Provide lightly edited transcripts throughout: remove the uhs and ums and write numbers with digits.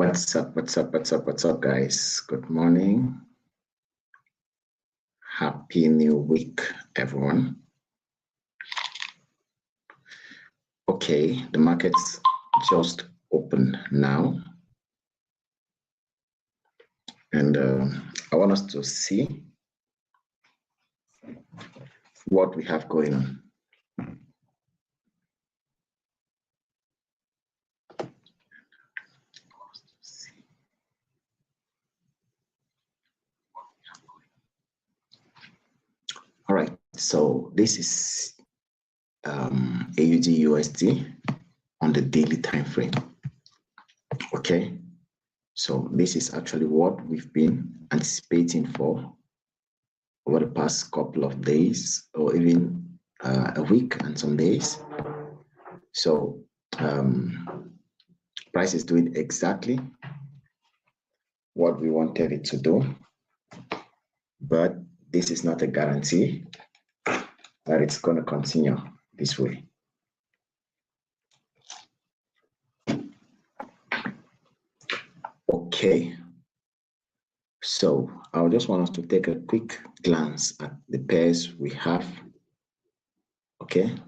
What's up, guys? Good morning. Happy New Week, everyone. Okay, the market's just open now. And I want us to see what we have going on. All right, so this is AUD USD on the daily time frame. Okay, so this is actually what we've been anticipating for over the past couple of days, or even a week and some days. So price is doing exactly what we wanted it to do, but this is not a guarantee that it's going to continue this way. Okay, so I just want us to take a quick glance at the pairs we have. Okay, I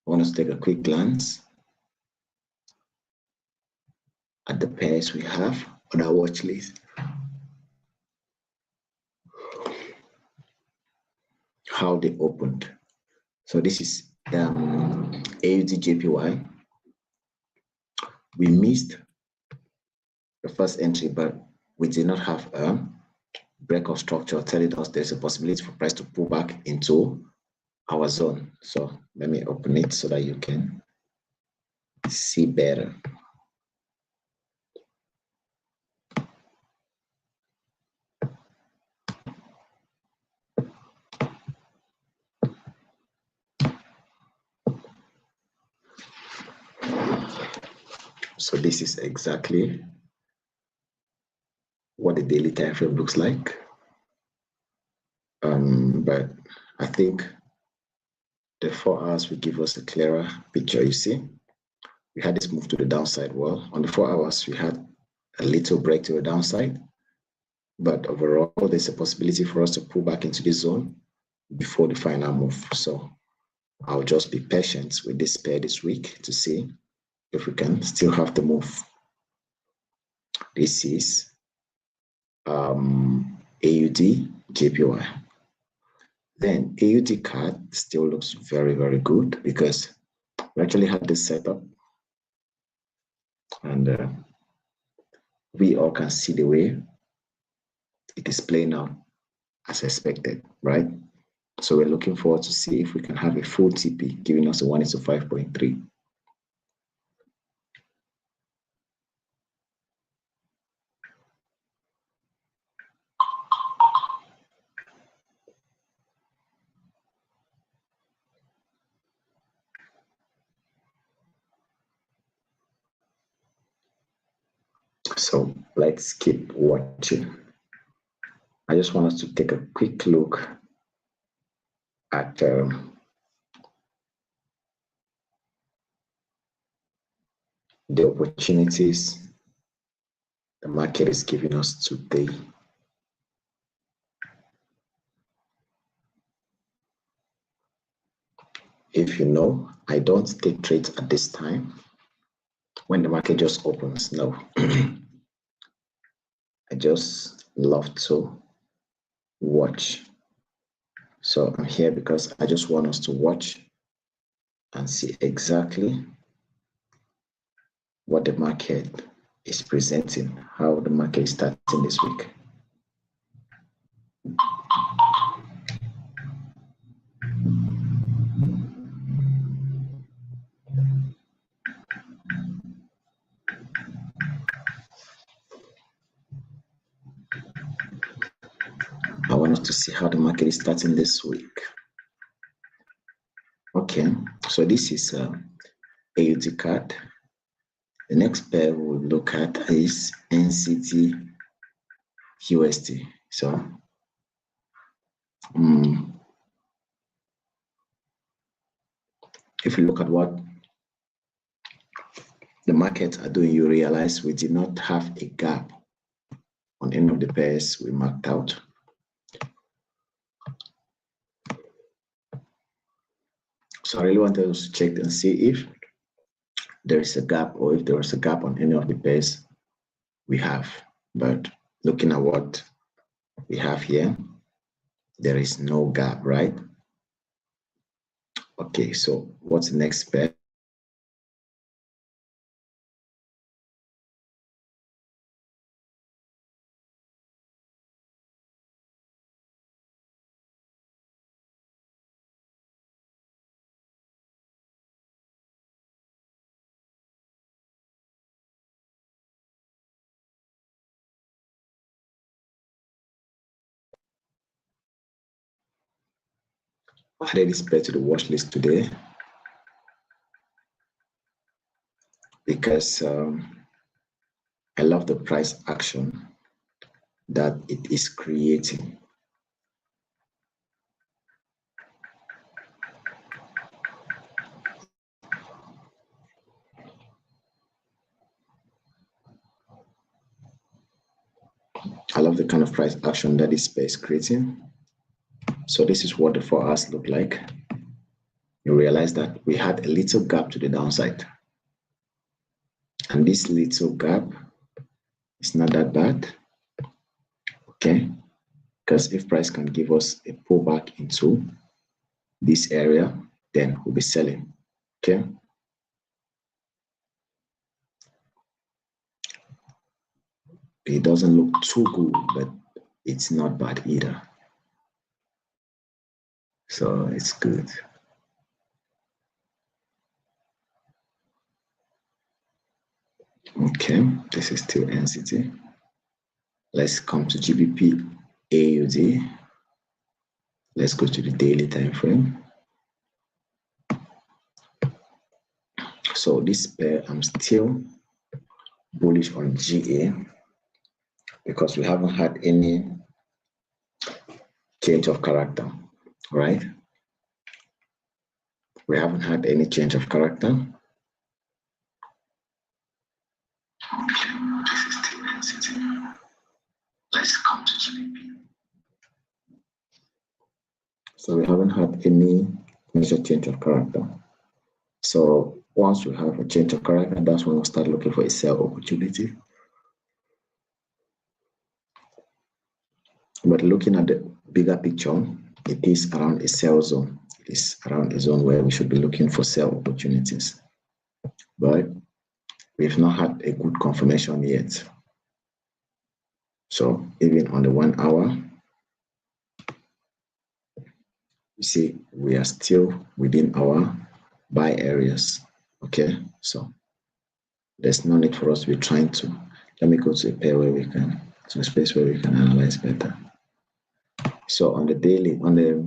want us to take a quick glance at the pairs we have on our watch list. How they opened. So this is AUD JPY. We missed the first entry, but we did not have a break of structure telling us there's a possibility for price to pull back into our zone. So let me open it so that you can see better. So this is exactly what the daily time frame looks like. But I think the 4 hours will give us a clearer picture. You see, we had this move to the downside. Well, on the 4 hours, we had a little break to the downside, but overall, there's a possibility for us to pull back into this zone before the final move. So I'll just be patient with this pair this week to see if we can still have the move. This is AUD JPY. Then AUD card still looks very, very good because we actually had this setup, and we all can see the way it is playing out as expected, right? So we're looking forward to see if we can have a full TP giving us a 1:5.3. So let's keep watching. I just want us to take a quick look at the opportunities the market is giving us today. If you know, I don't take trades at this time when the market just opens. No. I just love to watch. So I'm here because I just want us to watch and see exactly what the market is presenting, how the market is starting this week. I want us to see how the market is starting this week. Okay, so this is AUD card. The next pair we'll look at is NCT USD. So if you look at what the markets are doing, you realize we did not have a gap on any of the pairs we marked out. So I really wanted us to check and see if there is a gap or if there is a gap on any of the pairs we have. But looking at what we have here, there is no gap, right? Okay, so what's the next pair? I added this pair to the watch list today because I love the price action that it is creating. I love the kind of price action that this pair is creating. So this is what the 4 hours look like. You realize that we had a little gap to the downside. And this little gap is not that bad, okay? Because if price can give us a pullback into this area, then we'll be selling, okay? It doesn't look too good, but it's not bad either. So it's good. Okay, this is still NCT. Let's come to GBP AUD. Let's go to the daily time frame. So this pair, I'm still bullish on GA because we haven't had any change of character, right? We haven't had any change of character. Okay, this is still NCT. Let's come to GBP. So we haven't had any major change of character. So once we have a change of character, that's when we'll start looking for a sell opportunity. But looking at the bigger picture, it is around a sell zone. It is around a zone where we should be looking for sell opportunities. But we've not had a good confirmation yet. So even on the 1 hour, you see we are still within our buy areas. Okay, so there's no need for us to be trying to. Let me go to a pair where we can, to a space where we can analyze better. So on the daily, on the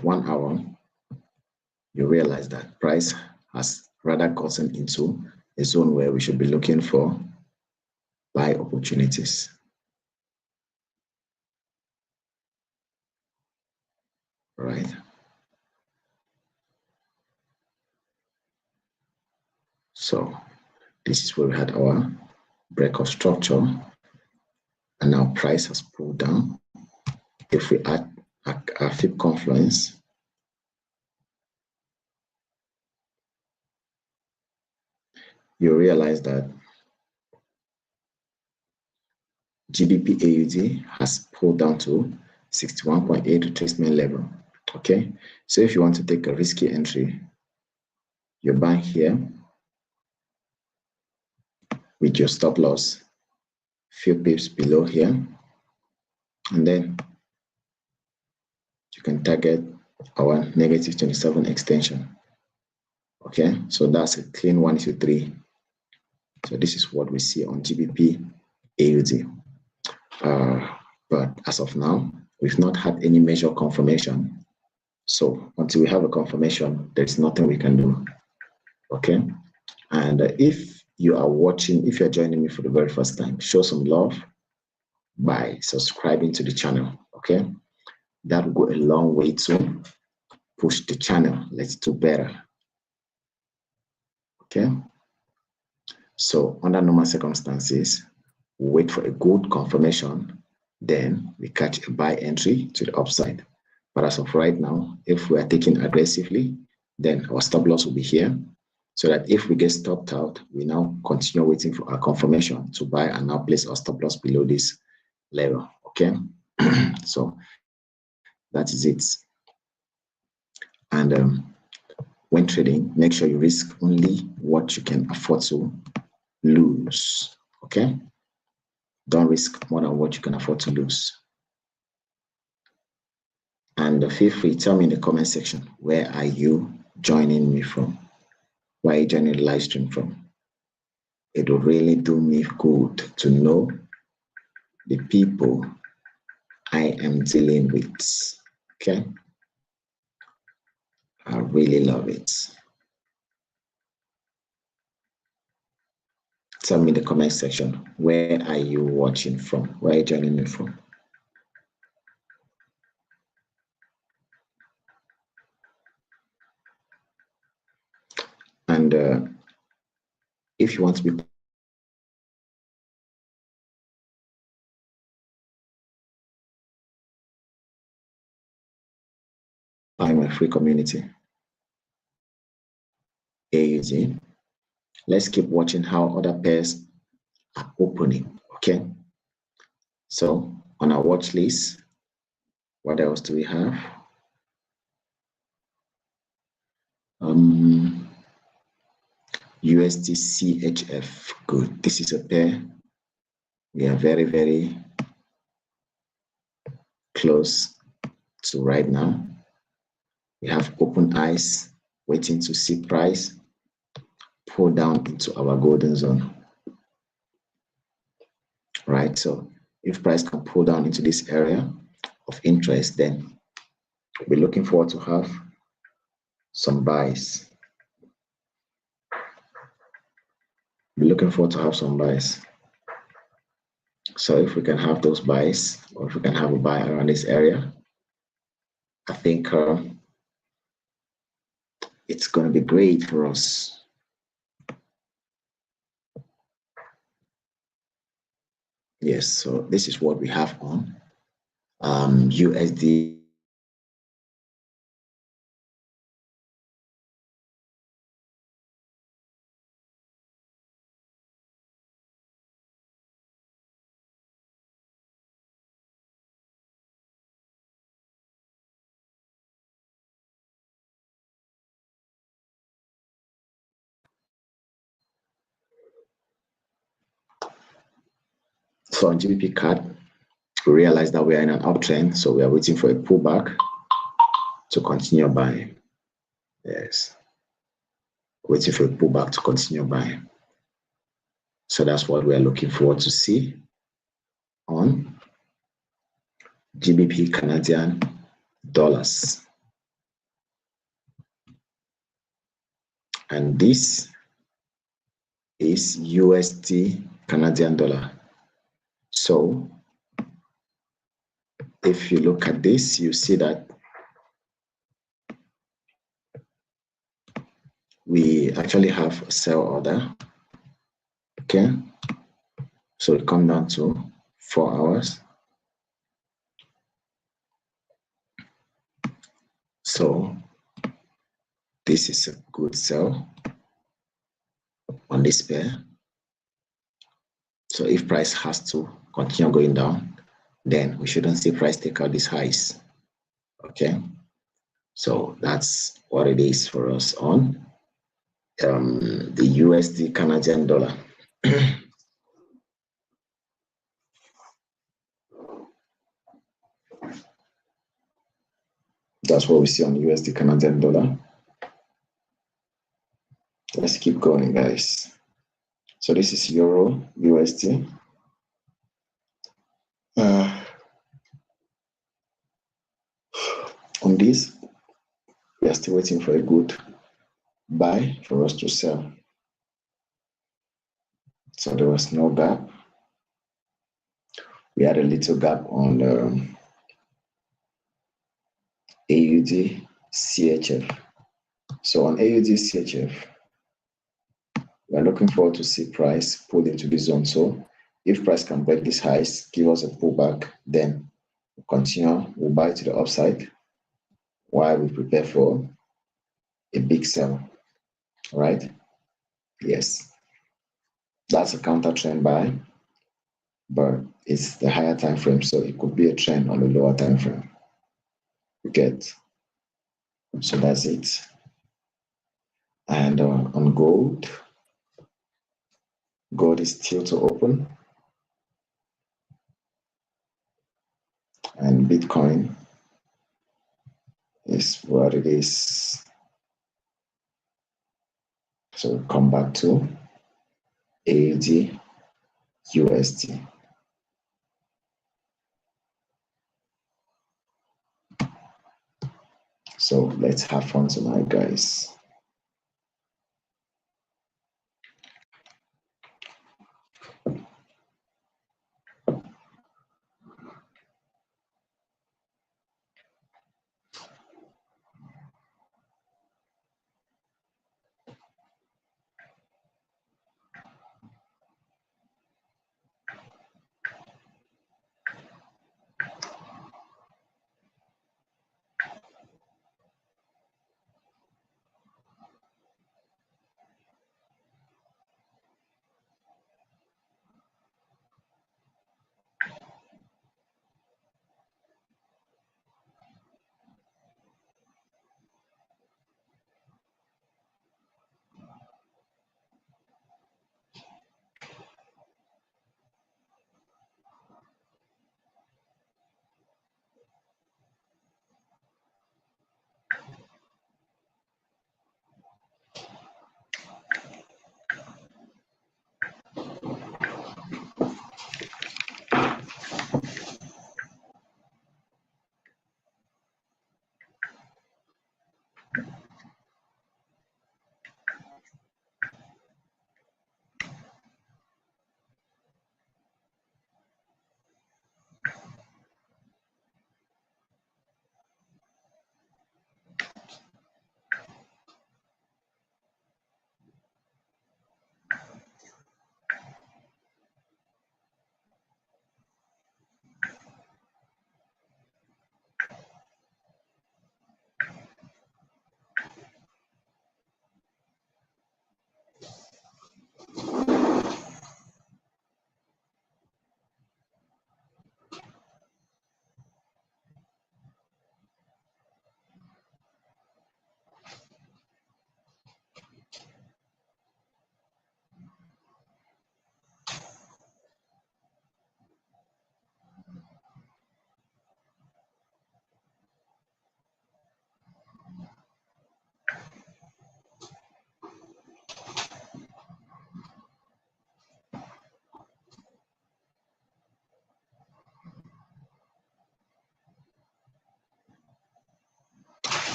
1 hour, you realize that price has rather gotten into a zone where we should be looking for buy opportunities. Right. So this is where we had our break of structure, and now price has pulled down. If we add a FIB confluence, you realize that GBP AUD has pulled down to 61.8 retracement level. Okay, so if you want to take a risky entry, you buy here with your stop loss few pips below here, and then you can target our negative 27 extension. Okay, so that's a clean 1-3. So this is what we see on GBP AUD. But as of now, we've not had any major confirmation. So until we have a confirmation, there's nothing we can do. Okay, and if you are watching, if you're joining me for the very first time, show some love by subscribing to the channel. Okay, that will go a long way to push the channel. Let's do better. Okay. So under normal circumstances, we wait for a good confirmation, then we catch a buy entry to the upside. But as of right now, if we are taking aggressively, then our stop loss will be here. So that if we get stopped out, we now continue waiting for our confirmation to buy and now place our stop loss below this level. Okay. So that is it. And when trading, make sure you risk only what you can afford to lose. Okay. Don't risk more than what you can afford to lose. And feel free, tell me in the comment section, where are you joining me from? Where are you joining the live stream from? It will really do me good to know the people I am dealing with. Okay? I really love it. Tell me in the comment section, where are you watching from? Where are you joining me from? And if you want to be part of my free community, AUG, let's keep watching how other pairs are opening. Okay? So on our watch list, what else do we have? USD CHF. Good. This is a pair we are very, very close to right now. We have open eyes waiting to see price pull down into our golden zone. Right. So if price can pull down into this area of interest, then we're looking forward to have some buys. We're looking forward to have some buys. So if we can have those buys, or if we can have a buy around this area, I think it's going to be great for us. Yes, so this is what we have on USD. So on GBP card, we realize that we are in an uptrend, so we are waiting for a pullback to continue buying. Yes, waiting for a pullback to continue buying. So that's what we are looking forward to see on GBP Canadian dollars. And this is USD Canadian dollar. So if you look at this, you see that we actually have a sell order. Okay, so it comes down to 4 hours. So this is a good sell on this pair. So if price has to continue going down, then we shouldn't see price take out these highs. Okay, so that's what it is for us on the USD Canadian dollar. That's what we see on USD Canadian dollar. Let's keep going, guys. So this is Euro USD. On this, we are still waiting for a good buy for us to sell. So there was no gap. We had a little gap on AUD CHF. So on AUD CHF, We're looking forward to see price pull into this zone. So if price can break this highs, give us a pullback, then we'll continue. We'll buy to the upside while we prepare for a big sell. All right? Yes. That's a counter trend buy, but it's the higher time frame, so it could be a trend on the lower time frame. You get? So that's it. And on gold is still to open, and Bitcoin is what it is. So we'll come back to AUD USD. So let's have fun tonight, guys.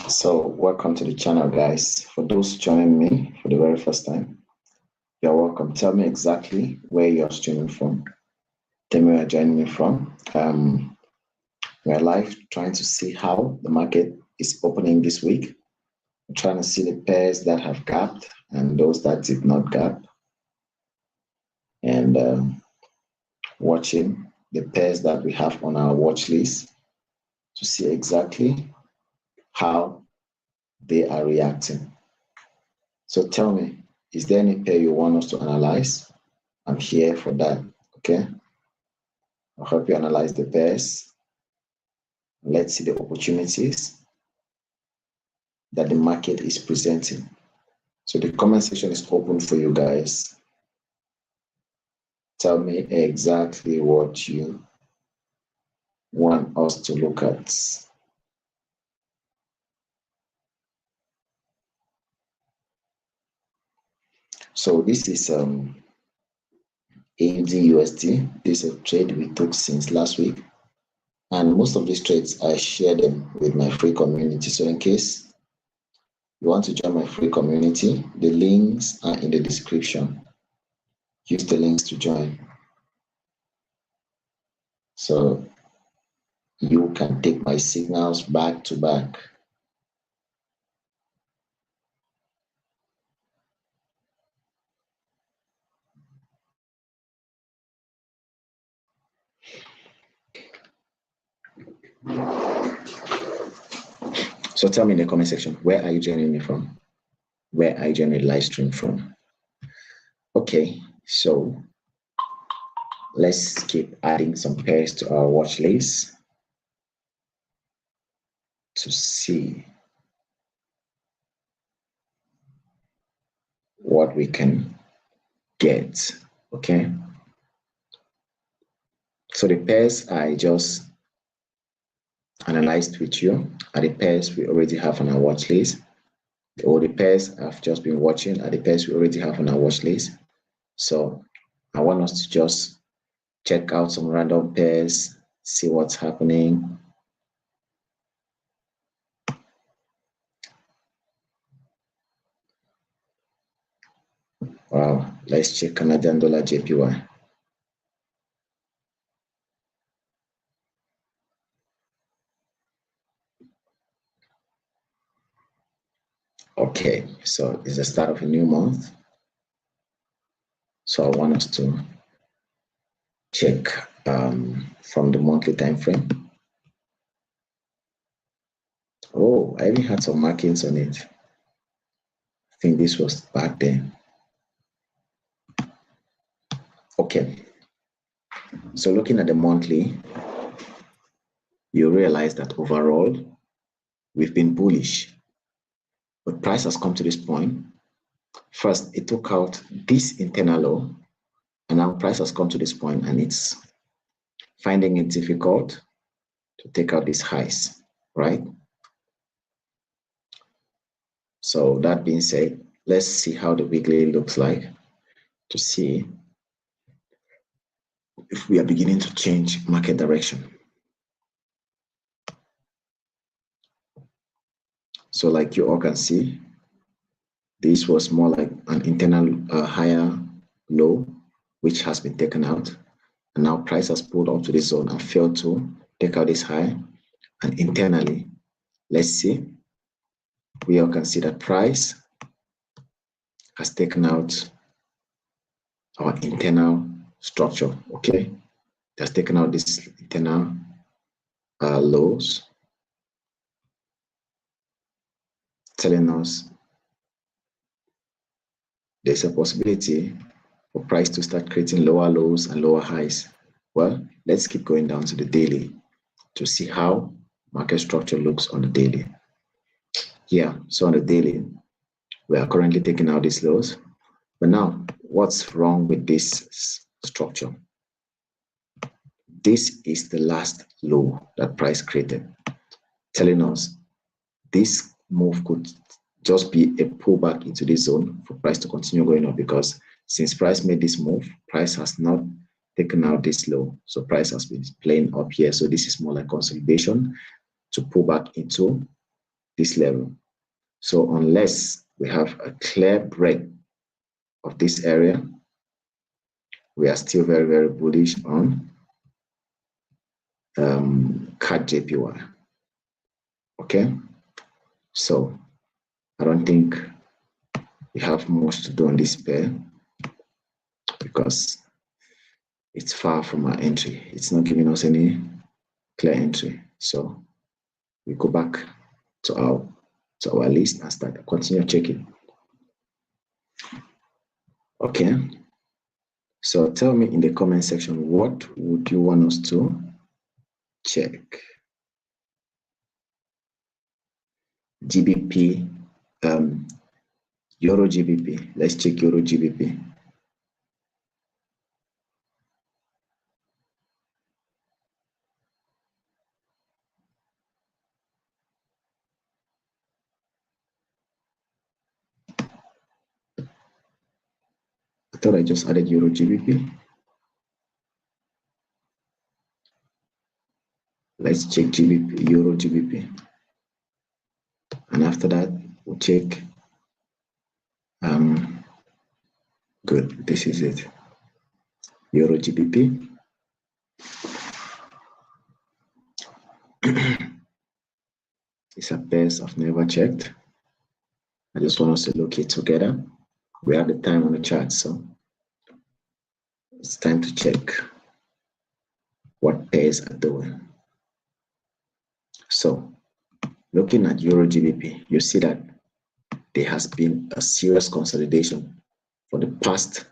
So welcome to the channel, guys. For those joining me for the very first time, you're welcome. Tell me exactly where you're streaming from. Tell me where you're joining me from. We're live trying to see how the market is opening this week. We're trying to see the pairs that have gapped and those that did not gap. And watching the pairs that we have on our watch list to see exactly how they are reacting. So tell me, is there any pair you want us to analyze? I'm here for that, okay? I'll help you analyze the pairs. Let's see the opportunities that the market is presenting. So the comment section is open for you guys. Tell me exactly what you want us to look at. So this is AUD USD. This is a trade we took since last week. And most of these trades, I share them with my free community. So in case you want to join my free community, the links are in the description. Use the links to join. So you can take my signals back to back. So tell me in the comment section, where are you joining me from? Where are you joining the live stream from? Okay, so let's keep adding some pairs to our watch list to see what we can get. Okay, so the pairs I just analyzed with you are the pairs we already have on our watch list, or the pairs I've just been watching are the pairs we already have on our watch list. So I want us to just check out some random pairs, see what's happening. Wow, let's check Canadian dollar JPY. Okay, so it's the start of a new month. So I want us to check from the monthly time frame. Oh, I even had some markings on it. I think this was back then. Okay, so looking at the monthly, you realize that overall, we've been bullish. But price has come to this point. First, it took out this internal low, and now price has come to this point, and it's finding it difficult to take out these highs, right? So that being said, let's see how the weekly looks like to see if we are beginning to change market direction. So like you all can see, this was more like an internal higher low, which has been taken out. And now price has pulled up to this zone and failed to take out this high. And internally, let's see, we all can see that price has taken out our internal structure, okay? It has taken out this internal lows, telling us there's a possibility for price to start creating lower lows and lower highs. Well, let's keep going down to the daily to see how market structure looks on the daily. Yeah, so on the daily, we are currently taking out these lows. But now, what's wrong with this structure? This is the last low that price created, telling us this move could just be a pullback into this zone for price to continue going up, because since price made this move, price has not taken out this low. So price has been playing up here. So this is more like consolidation to pull back into this level. So unless we have a clear break of this area, we are still very, very bullish on CAD JPY. Okay, so I don't think we have much to do on this pair because it's far from our entry. It's not giving us any clear entry. So we go back to our list and continue checking. Okay. So tell me in the comment section, what would you want us to check? GBP, Euro GBP. Let's check Euro GBP. I thought I just added Euro GBP. Let's check GBP, Euro GBP. And after that, we'll check. Good, this is it. Euro GBP. It's a pairs I've never checked. I just want us to look it together. We have the time on the chart, so it's time to check what pairs are doing. So looking at Euro GBP, you see that there has been a serious consolidation for the past,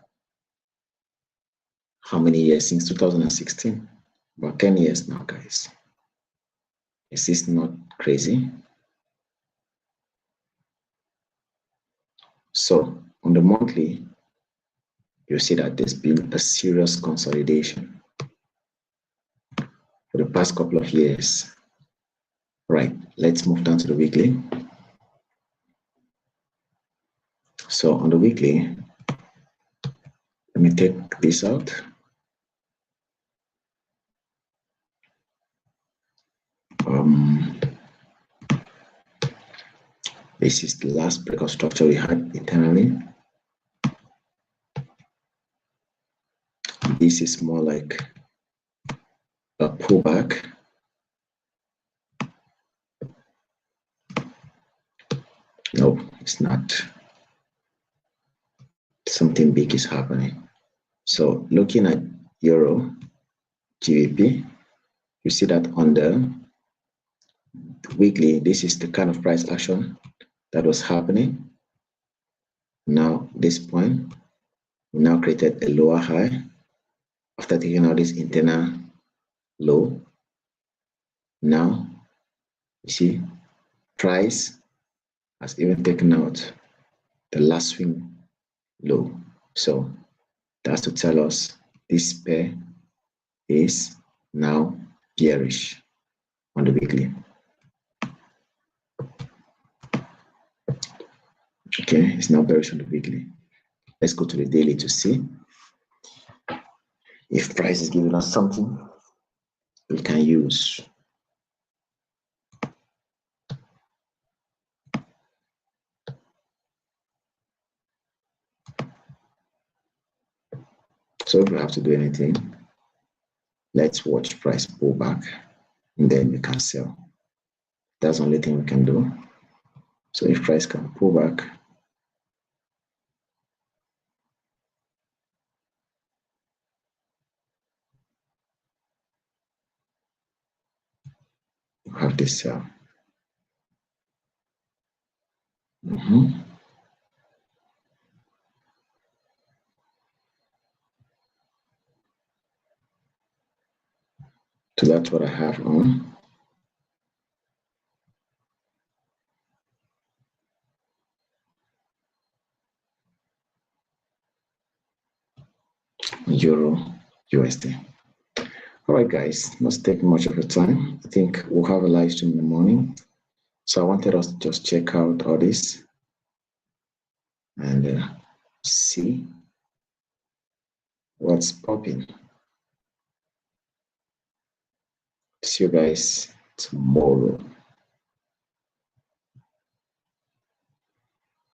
how many years? Since 2016, about 10 years now, guys. Is this not crazy? So on the monthly, you see that there's been a serious consolidation for the past couple of years. Right, let's move down to the weekly. So on the weekly, let me take this out. This is the last breakout structure we had internally. This is more like a pullback. No, it's not. Something big is happening. So looking at Euro GBP, you see that on the weekly, this is the kind of price action that was happening. Now, this point, we now created a lower high after taking out this internal low. Now, you see, price has even taken out the last swing low. So that's to tell us this pair is now bearish on the weekly. Okay, it's now bearish on the weekly. Let's go to the daily to see if price is giving us something we can use. So if we have to do anything, let's watch price pull back and then we can sell. That's the only thing we can do. So if price can pull back, you have this sell. So that's what I have on. Euro USD. All right, guys, let's take much of your time. I think we'll have a live stream in the morning. So I wanted us to just check out all this and see what's popping. See you guys tomorrow.